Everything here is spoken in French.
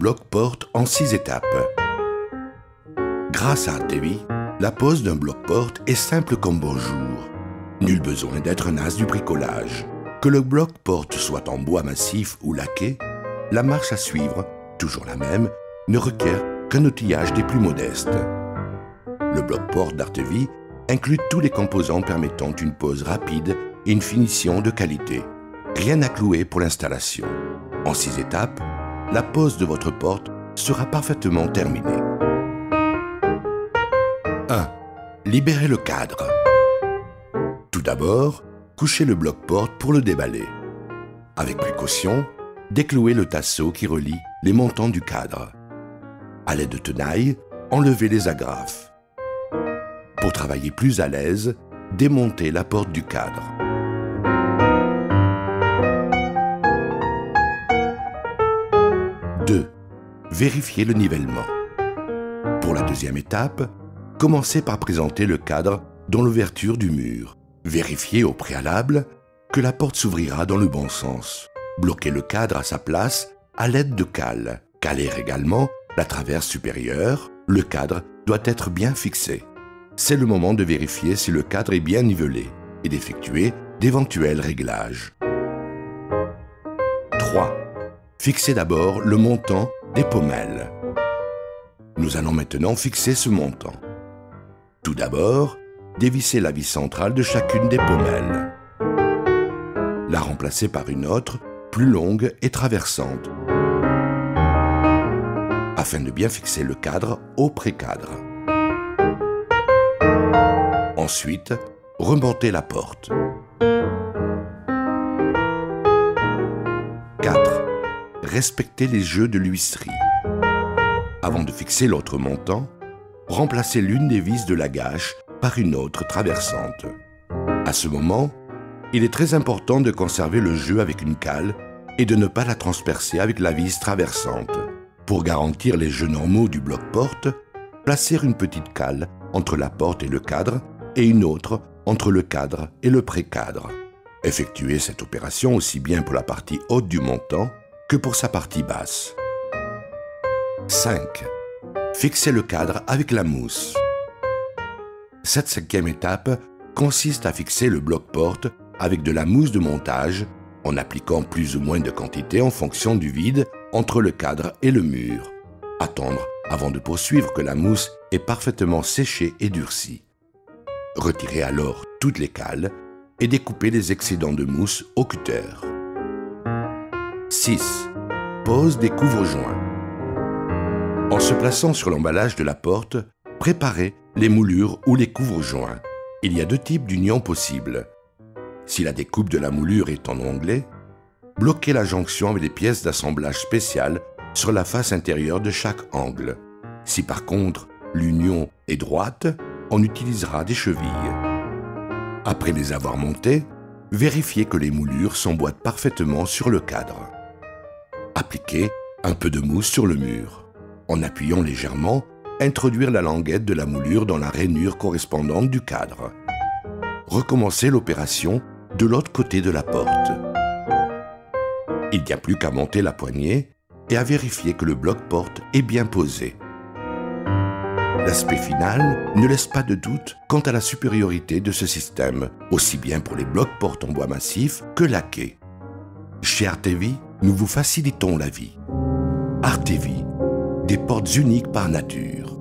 bloc-porte en 6 étapes. Grâce à Artevie, la pose d'un bloc-porte est simple comme bonjour. Nul besoin d'être un as du bricolage. Que le bloc-porte soit en bois massif ou laqué, la marche à suivre, toujours la même, ne requiert qu'un outillage des plus modestes. Le bloc-porte d'Artevie inclut tous les composants permettant une pose rapide et une finition de qualité. Rien à clouer pour l'installation. En 6 étapes, la pose de votre porte sera parfaitement terminée. 1. Libérez le cadre. Tout d'abord, couchez le bloc-porte pour le déballer. Avec précaution, déclouez le tasseau qui relie les montants du cadre. À l'aide de tenailles, enlevez les agrafes. Pour travailler plus à l'aise, démontez la porte du cadre. Vérifiez le nivellement. Pour la deuxième étape, commencez par présenter le cadre dans l'ouverture du mur. Vérifiez au préalable que la porte s'ouvrira dans le bon sens. Bloquez le cadre à sa place à l'aide de cales. Caler également la traverse supérieure. Le cadre doit être bien fixé. C'est le moment de vérifier si le cadre est bien nivelé et d'effectuer d'éventuels réglages. 3. Fixez d'abord le montant des pommelles. Nous allons maintenant fixer ce montant. Tout d'abord, dévissez la vis centrale de chacune des pommelles. La remplacez par une autre, plus longue et traversante, afin de bien fixer le cadre au pré-cadre. Ensuite, remontez la porte. 4. Respectez les jeux de l'huisserie. Avant de fixer l'autre montant, remplacez l'une des vis de la gâche par une autre traversante. À ce moment, il est très important de conserver le jeu avec une cale et de ne pas la transpercer avec la vis traversante. Pour garantir les jeux normaux du bloc-porte, placez une petite cale entre la porte et le cadre et une autre entre le cadre et le pré-cadre. Effectuez cette opération aussi bien pour la partie haute du montant que pour sa partie basse. 5. Fixez le cadre avec la mousse. Cette 5e étape consiste à fixer le bloc-porte avec de la mousse de montage en appliquant plus ou moins de quantité en fonction du vide entre le cadre et le mur. Attendre avant de poursuivre que la mousse est parfaitement séchée et durcie. Retirez alors toutes les cales et découpez les excédents de mousse au cutter. 6. Pose des couvre-joints. En se plaçant sur l'emballage de la porte, préparez les moulures ou les couvre-joints. Il y a 2 types d'unions possibles. Si la découpe de la moulure est en onglet, bloquez la jonction avec des pièces d'assemblage spéciales sur la face intérieure de chaque angle. Si par contre l'union est droite, on utilisera des chevilles. Après les avoir montées, vérifiez que les moulures s'emboîtent parfaitement sur le cadre. Appliquez un peu de mousse sur le mur. En appuyant légèrement, introduire la languette de la moulure dans la rainure correspondante du cadre. Recommencez l'opération de l'autre côté de la porte. Il n'y a plus qu'à monter la poignée et à vérifier que le bloc-porte est bien posé. L'aspect final ne laisse pas de doute quant à la supériorité de ce système, aussi bien pour les blocs-portes en bois massif que laqués. Chez Artevie, nous vous facilitons la vie. Artevie, des portes uniques par nature.